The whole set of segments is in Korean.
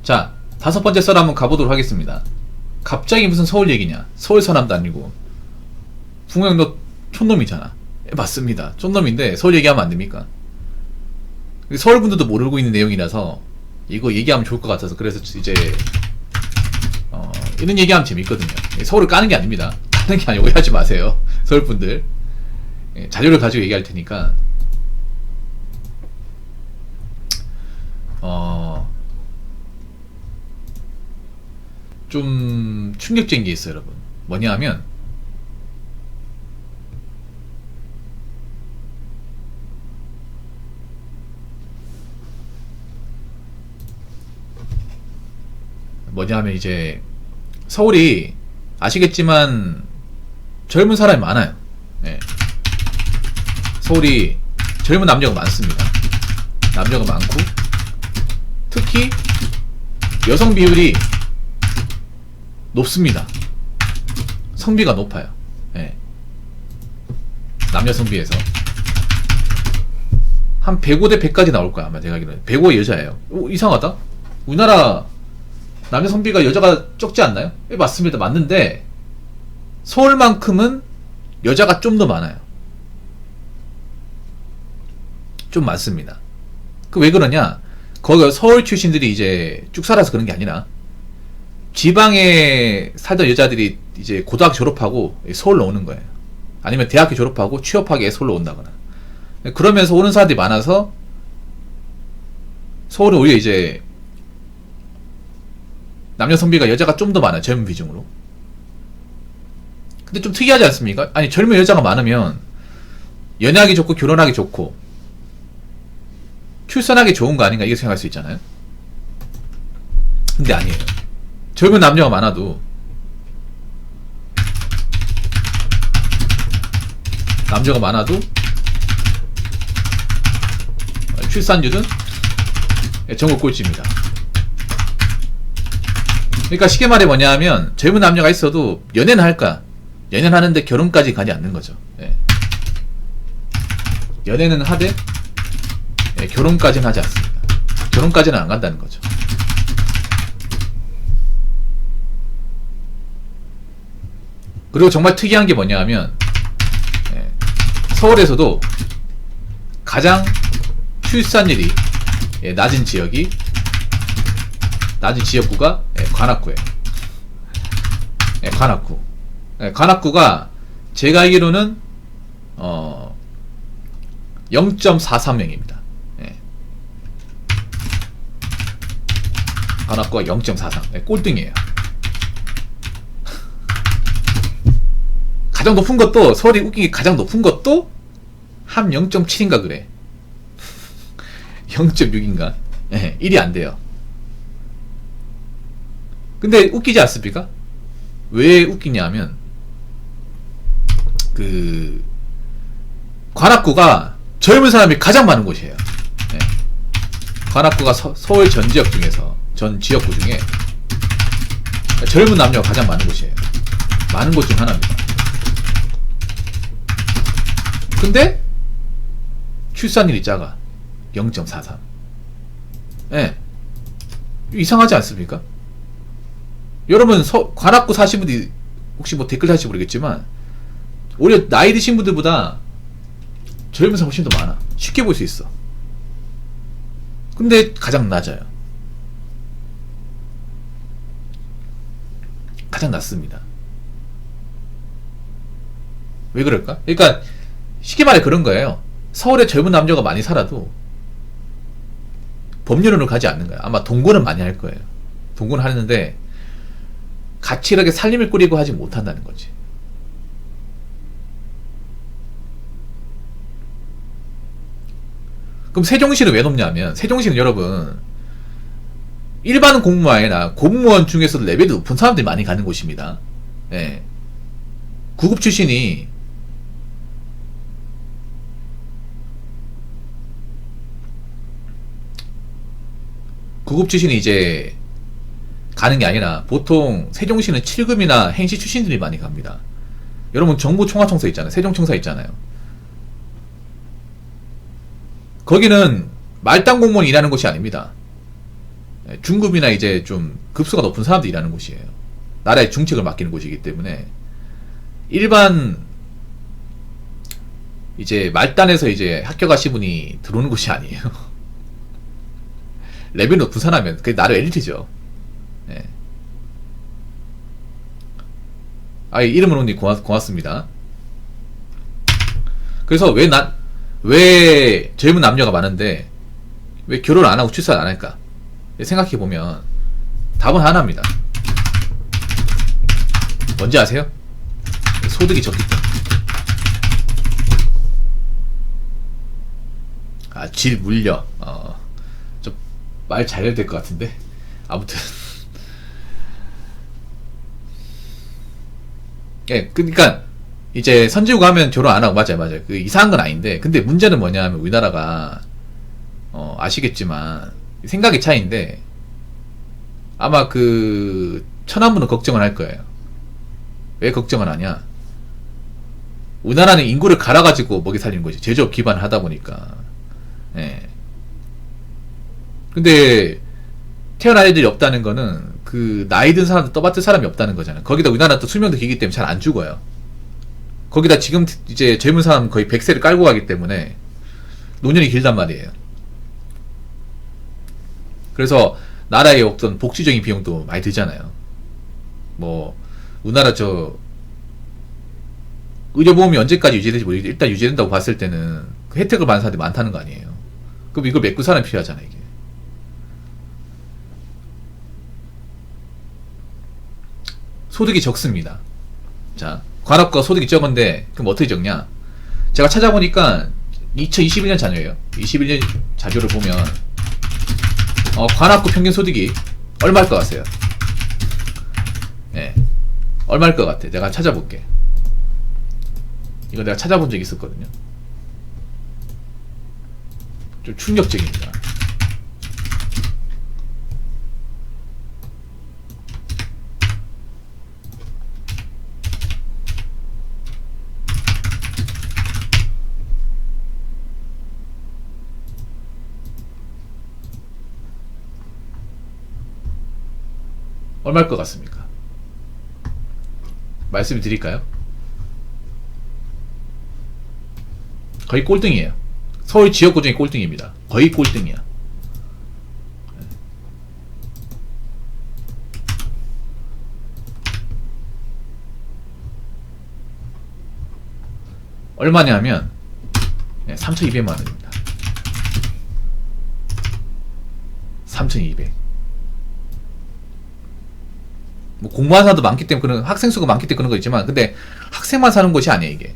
자, 5번째 썰 한번 가보도록 하겠습니다. 갑자기 무슨 서울 얘기냐? 서울 사람도 아니고. 분명 너 촌놈이잖아. 맞습니다. 촌놈인데 서울 얘기하면 안 됩니까? 서울 분들도 모르고 있는 내용이라서 이거 얘기하면 좋을 것 같아서 그래서 이제 이런 얘기하면 재밌거든요. 서울을 까는 게 아닙니다. 까는 게 아니고 오해하지 마세요. 서울 분들. 자료를 가지고 얘기할 테니까. 좀 충격적인 게 있어요, 여러분. 뭐냐 하면 이제 서울이 아시겠지만 젊은 사람이 많아요. 네. 서울이 젊은 남녀가 많습니다. 남녀가 많고 특히 여성 비율이 높습니다. 성비가 높아요. 네. 남녀 성비에서 한 105대 100까지 나올 거야 아마 제가 알기로는. 105 여자예요. 이상하다. 우리나라 남녀 성비가 여자가 적지 않나요? 맞습니다. 맞는데 서울만큼은 여자가 좀 더 많아요. 좀 많습니다. 그 왜 그러냐? 거기가 서울 출신들이 이제 쭉 살아서 그런 게 아니라 지방에 살던 여자들이 이제 고등학교 졸업하고 서울로 오는 거예요. 아니면 대학교 졸업하고 취업하기 위해 서울로 온다거나. 그러면서 오는 사람들이 많아서 서울은 오히려 이제 남녀 성비가 여자가 좀 더 많아요. 젊은 비중으로. 근데 좀 특이하지 않습니까? 아니 젊은 여자가 많으면 연애하기 좋고 결혼하기 좋고 출산하기 좋은 거 아닌가 이렇게 생각할 수 있잖아요. 근데 아니에요. 젊은 남녀가 많아도 출산율은 전국 꼴찌입니다. 그러니까 쉽게 말해 뭐냐 하면 젊은 남녀가 있어도 연애는 할까? 연애는 하는데 결혼까지 가지 않는 거죠. 예. 연애는 하되 결혼까지는 하지 않습니다. 결혼까지는 안 간다는 거죠. 그리고 정말 특이한 게 뭐냐 하면 서울에서도 가장 출산율이 낮은 지역구가 관악구예요. 관악구. 관악구가 제가 알기로는 0.43명입니다. 관악구가 0.43. 꼴등이에요. 가장 높은 것도 서울이 웃긴 게 가장 높은 것도 한 0.7인가 그래. 0.6인가? 1이 안 돼요. 근데 웃기지 않습니까? 왜 웃기냐 하면 관악구가 젊은 사람이 가장 많은 곳이에요. 관악구가 서울 전 지역구 중에 젊은 남녀가 가장 많은 곳이에요. 많은 곳 중 하나입니다. 근데 출산율이 작아. 0.43. 이상하지 않습니까? 여러분 관악구 사신 분들이 혹시 뭐 댓글 달실지 모르겠지만 오히려 나이 드신 분들보다 젊은 사람 훨씬 더 많아. 쉽게 볼 수 있어. 근데 가장 낮아요. 가장 낮습니다. 왜 그럴까? 그러니까 쉽게 말해 그런 거예요. 서울에 젊은 남녀가 많이 살아도 법률론으로 가지 않는 거야. 아마 동거는 많이 할 거예요. 동거는 하는데 가치하게 살림을 꾸리고 하지 못한다는 거지. 그럼 세종시는 왜 높냐면 세종시는 여러분 일반 공무원 아니라 공무원 중에서도 레벨이 높은 사람들이 많이 가는 곳입니다. 구급 출신이 이제 가는 게 아니라 보통 세종시는 7급이나 행시 출신들이 많이 갑니다. 여러분 정부총화청사 있잖아요. 세종청사 있잖아요. 거기는 말단 공무원이 일하는 곳이 아닙니다. 중급이나 이제 좀 급수가 높은 사람들이 일하는 곳이에요. 나라의 중책을 맡기는 곳이기 때문에 일반 이제 말단에서 이제 합격하신 분이 들어오는 곳이 아니에요. 레벨 높은 사람이면 그게 나라 엘리트죠. 네. 이름을 오니 고맙습니다. 그래서 왜 젊은 남녀가 많은데 왜 결혼 안 하고 출산 안 할까? 생각해보면 답은 하나입니다. 뭔지 아세요? 소득이 적기 때문에. 질 물려. 좀 말 잘 해야 될 것 같은데. 아무튼. 예, 그니까, 이제 선진국 하면 결혼 안 하고, 맞아요. 그 이상한 건 아닌데, 근데 문제는 뭐냐 하면 우리나라가, 아시겠지만, 생각의 차이인데, 아마 그, 천안분은 걱정을 할 거예요. 왜 걱정을 하냐? 우리나라는 인구를 갈아가지고 먹이 살리는 거지. 제조업 기반을 하다 보니까. 예. 근데, 태어날 애들이 없다는 거는, 그, 나이 든 사람도 떠받들 사람이 없다는 거잖아요. 거기다 우리나라 또 수명도 길기 때문에 잘 안 죽어요. 거기다 지금 이제 젊은 사람 거의 100세를 깔고 가기 때문에, 노년이 길단 말이에요. 그래서, 나라의 어떤 복지적인 비용도 많이 들잖아요. 뭐, 우리나라 의료보험이 언제까지 유지될지 모르겠는데, 일단 유지된다고 봤을 때는, 그 혜택을 받는 사람들이 많다는 거 아니에요. 그럼 이걸 메꿀 사람이 필요하잖아, 이게. 소득이 적습니다. 자, 관악구가 소득이 적은데, 그럼 어떻게 적냐? 제가 찾아보니까, 2021년 자료예요. 21년 자료를 보면, 관악구 평균 소득이 얼마일 것 같아요? 예. 얼마일 것 같아? 내가 찾아볼게. 이거 내가 찾아본 적이 있었거든요. 좀 충격적입니다. 얼마일 것 같습니까? 말씀을 드릴까요? 거의 꼴등이에요. 서울 지역구 중에 꼴등입니다. 거의 꼴등이야. 얼마냐면 3,200만 원입니다. 3,200. 뭐 공부하는 사람도 많기 때문에 그런 학생 수가 많기 때문에 그런 거 있지만, 근데 학생만 사는 곳이 아니에요 이게.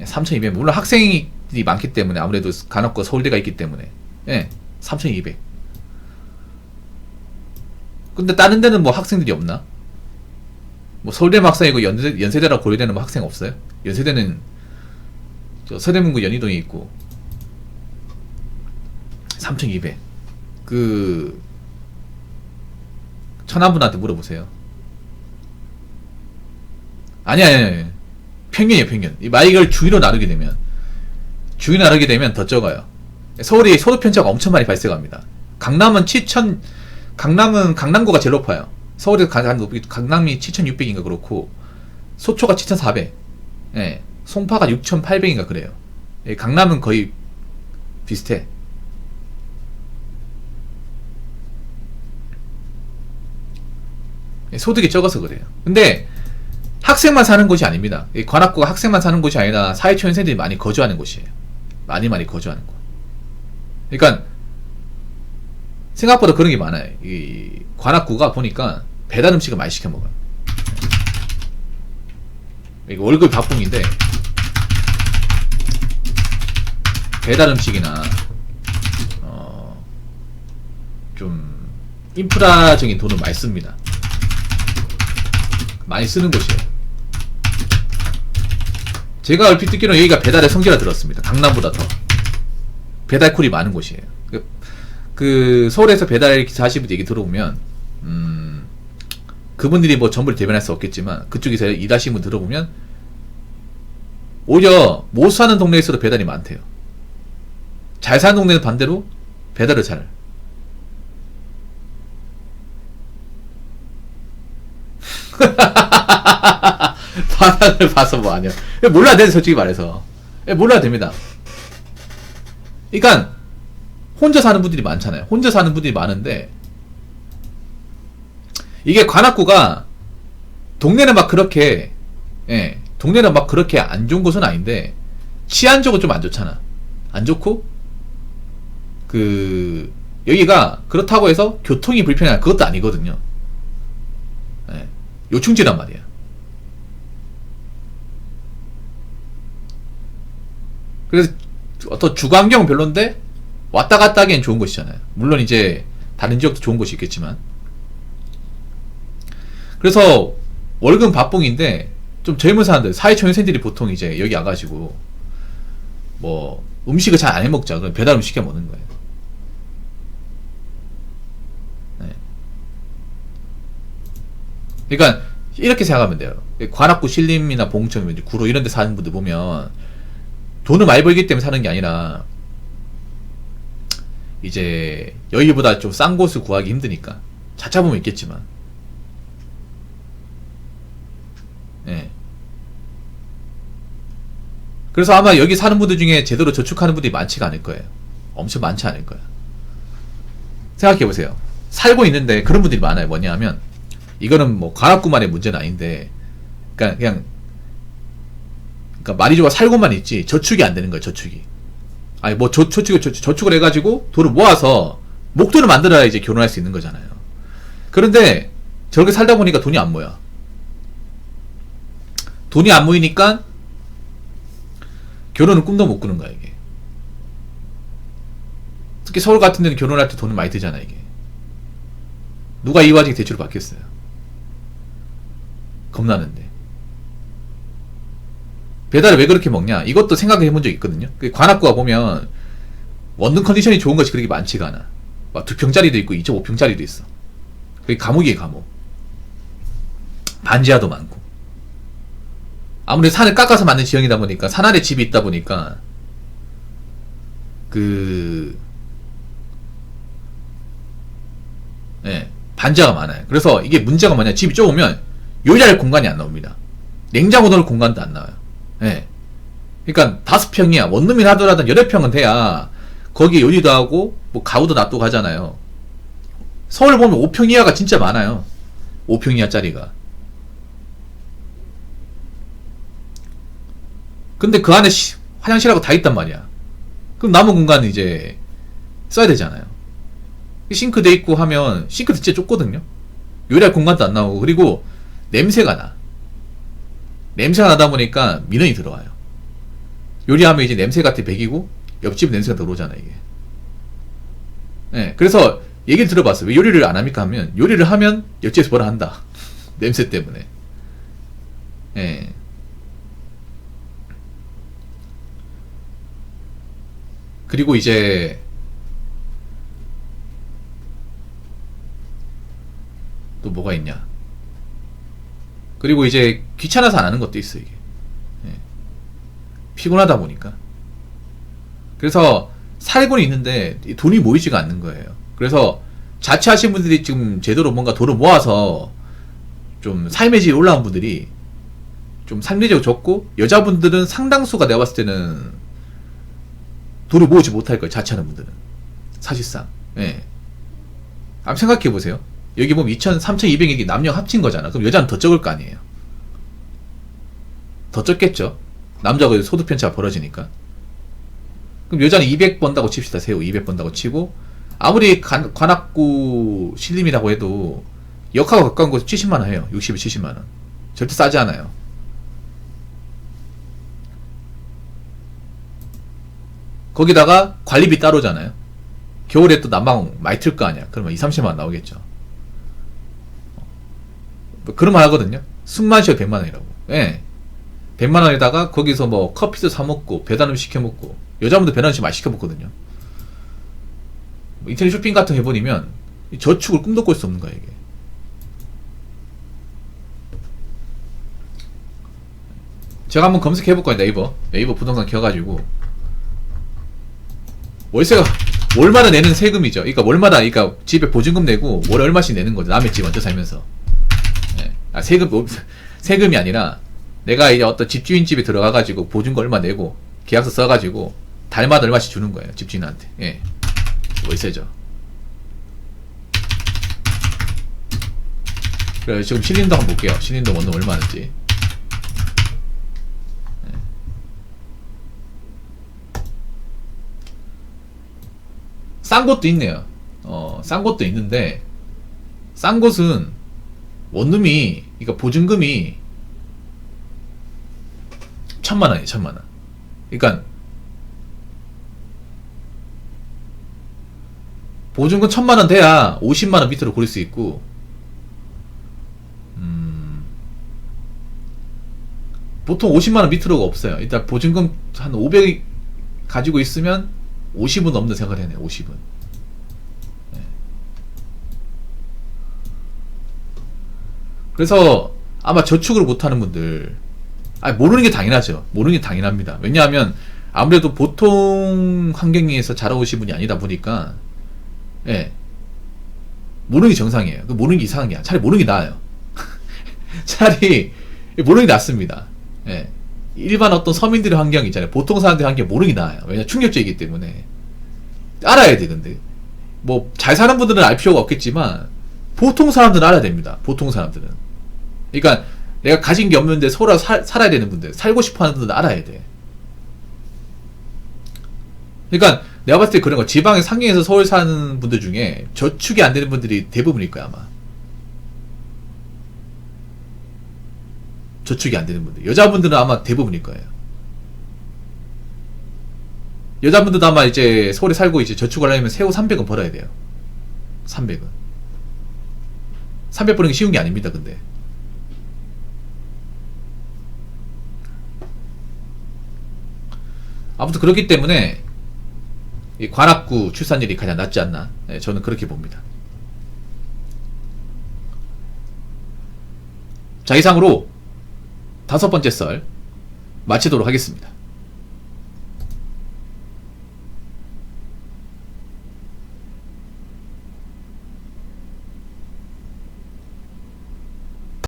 3,200. 물론 학생들이 많기 때문에 아무래도 간혹과 서울대가 있기 때문에 3,200. 근데 다른 데는 뭐 학생들이 없나? 뭐 서울대만 학생이고 연세대랑 고려대는 뭐 학생 없어요? 연세대는 저 서대문구 연희동에 있고. 3,200. 그 천안분한테 물어보세요. 아니. 평균이에요, 평균. 이걸 주위로 나누게 되면 더 적어요. 서울이 소득 편차가 엄청 많이 발생합니다. 강남은 강남구가 제일 높아요. 서울에서 가장 높이, 강남이 7,600인가 그렇고, 소초가 7,400. 예. 송파가 6,800인가 그래요. 예, 강남은 거의 비슷해. 예, 소득이 적어서 그래요. 근데, 학생만 사는 곳이 아닙니다. 관악구가 학생만 사는 곳이 아니라 사회초년생들이 많이 거주하는 곳이에요. 많이 거주하는 곳. 그러니까 생각보다 그런 게 많아요. 이 관악구가 보니까 배달 음식을 많이 시켜 먹어요. 이거 월급 바쁨인데 배달 음식이나 좀 인프라적인 돈을 많이 씁니다. 많이 쓰는 곳이에요. 제가 얼핏 듣기로는 여기가 배달의 성지라 들었습니다. 강남보다 더 배달콜이 많은 곳이에요. 그 서울에서 배달 기사 하시는 분들 얘기 들어보면 그분들이 뭐 전부를 대변할 수 없겠지만 그쪽에서 일하시는 분 들어보면 오히려 못 사는 동네에서도 배달이 많대요. 잘 사는 동네는 반대로 배달을 잘. 바닥을 봐서 뭐 아니야. 몰라야 돼, 솔직히 말해서. 몰라야 됩니다. 그러니까 혼자 사는 분들이 많잖아요. 혼자 사는 분들이 많은데 이게 관악구가 동네는 막 그렇게 동네는 막 그렇게 안 좋은 곳은 아닌데 치안적으로 좀 안 좋잖아. 안 좋고 여기가 그렇다고 해서 교통이 불편한 그것도 아니거든요. 요충지란 말이야. 그래서 어떤 주거환경은 별론데 왔다 갔다 하기엔 좋은 곳이잖아요. 물론 이제 다른 지역도 좋은 곳이 있겠지만. 그래서 월급 밥봉인데 좀 젊은 사람들, 사회초년생들이 보통 이제 여기 와가지고 뭐 음식을 잘 안 해먹자. 그럼 배달 음식 시켜 먹는 거예요. 그러니까 이렇게 생각하면 돼요. 관악구 신림이나 봉청, 구로 이런 데 사는 분들 보면 돈을 많이 벌기 때문에 사는 게 아니라 이제 여기보다 좀 싼 곳을 구하기 힘드니까. 찾아보면 있겠지만. 그래서 아마 여기 사는 분들 중에 제대로 저축하는 분들이 많지가 않을 거예요. 엄청 많지 않을 거예요. 생각해보세요. 살고 있는데 그런 분들이 많아요. 뭐냐 하면 이거는 뭐 관악구만의 문제는 아닌데 그러니까 말이 좋아 살고만 있지 저축이 안 되는 거예요. 저축이. 아니 뭐 저축을 해가지고 돈을 모아서 목돈을 만들어야 이제 결혼할 수 있는 거잖아요. 그런데 저렇게 살다 보니까 돈이 안 모여. 돈이 안 모이니까 결혼은 꿈도 못 꾸는 거야 이게. 특히 서울 같은 데는 결혼할 때 돈이 많이 들잖아 이게. 누가 이 와중에 대출을 받겠어요. 겁나는데. 배달을 왜 그렇게 먹냐? 이것도 생각해 본 적 있거든요. 관악구가 보면 원룸 컨디션이 좋은 것이 그렇게 많지가 않아. 막 2평짜리도 있고 2.5평짜리도 있어. 그게 감옥이에요, 감옥. 반지하도 많고. 아무래도 산을 깎아서 만든 지형이다 보니까 산 아래 집이 있다 보니까 반지하가 많아요. 그래서 이게 문제가 뭐냐? 집이 좁으면 요리할 공간이 안 나옵니다. 냉장고 넣을 공간도 안 나와요. 그러니까 5평이야. 원룸이나 하더라도 8평은 돼야 거기에 요리도 하고 뭐 가구도 놔두고 하잖아요. 서울 보면 5평 이하가 진짜 많아요. 5평 이하짜리가. 근데 그 안에 화장실하고 다 있단 말이야. 그럼 남은 공간은 이제 써야 되잖아요. 싱크대 있고 하면 싱크대 진짜 좁거든요. 요리할 공간도 안 나오고. 그리고 냄새가 나. 냄새가 나다 보니까 민원이 들어와요. 요리하면 이제 냄새 같아 배기고 옆집 냄새가 들어오잖아 이게. 그래서 얘기를 들어봤어요. 왜 요리를 안 합니까 하면 요리를 하면 옆집에서 뭐라 한다. 냄새 때문에. 그리고 이제 또 뭐가 있냐. 그리고 이제 귀찮아서 안 하는 것도 있어 이게. 피곤하다 보니까. 그래서 살고는 있는데 돈이 모이지가 않는 거예요. 그래서 자취하신 분들이 지금 제대로 뭔가 돈을 모아서 좀 삶의 질이 올라온 분들이 좀 상대적으로 적고, 여자분들은 상당수가 내가 봤을 때는 돈을 모으지 못할 거예요. 자취하는 분들은 사실상. 한번 생각해 보세요. 여기 보면 3,200이 남녀 합친 거잖아. 그럼 여자는 더 적을 거 아니에요. 더 적겠죠. 남자가 소득 편차가 벌어지니까. 그럼 여자는 200 번다고 칩시다. 세후 200 번다고 치고, 아무리 관악구 신림이라고 해도 역하고 가까운 곳에 70만원 해요. 60에 70만원. 절대 싸지 않아요. 거기다가 관리비 따로잖아요. 겨울에 또 난방 많이 틀 거 아니야. 그러면 2,30만원 나오겠죠. 그런 말 하거든요. 숨만 쉬어 100만원이라고. 100만원에다가 거기서 뭐 커피도 사먹고 배달음 시켜먹고, 여자분들 배달음식 많이 시켜먹거든요. 뭐 인터넷 쇼핑 같은 거 해버리면 저축을 꿈도 꿀 수 없는 거야 이게. 제가 한번 검색해볼거예요. 네이버 부동산 켜가지고. 월세가 월마다 내는 세금이죠. 그러니까 월마다, 그러니까 집에 보증금 내고 월에 얼마씩 내는 거죠. 남의 집 얹어 살면서. 세금이 아니라 내가 이제 어떤 집주인 집에 들어가가지고 보증금 얼마 내고 계약서 써가지고 달마다 얼마씩 주는 거예요. 집주인한테. 예. 월세죠. 그래서 지금 신림도 한번 볼게요. 신림도 원룸 얼마인지. 싼 곳도 있네요. 싼 곳도 있는데, 싼 곳은 원룸이, 그러니까 보증금이 1,000만원이에요, 1,000만원. 그러니까, 보증금 1,000만원 돼야 50만원 밑으로 고를 수 있고, 보통 50만원 밑으로가 없어요. 일단 보증금 한 500 가지고 있으면 50은 넘는 생각을 해야 돼요, 50은. 네. 그래서 아마 저축을 못하는 분들, 모르는 게 당연하죠. 모르는 게 당연합니다. 왜냐하면 아무래도 보통 환경에서 자라오신 분이 아니다 보니까, 예. 모르는 게 정상이에요. 모르는 게 이상한 게 아니라 차라리 모르는 게 나아요. 차라리 모르는 게 낫습니다. 예. 일반 어떤 서민들의 환경 있잖아요. 보통 사람들의 환경 모르는 게 나아요. 왜냐 충격적이기 때문에. 알아야 돼. 근데 뭐 잘 사는 분들은 알 필요가 없겠지만 보통 사람들은 알아야 됩니다. 보통 사람들은. 그러니까 내가 가진 게 없는데 서울 살아야 되는 분들, 살고 싶어 하는 분들은 알아야 돼. 그러니까 내가 봤을 때 그런 거, 지방의 상경에서 서울 사는 분들 중에 저축이 안 되는 분들이 대부분일 거야, 아마. 저축이 안 되는 분들. 여자분들은 아마 대부분일 거예요. 여자분들도 아마 이제 서울에 살고 이제 저축을 하려면 세후 300은 벌어야 돼요. 300은. 300 버는 게 쉬운 게 아닙니다, 근데. 아무튼 그렇기 때문에 이 관악구 출산율이 가장 낮지 않나. 네, 저는 그렇게 봅니다. 자, 이상으로 5번째 썰 마치도록 하겠습니다.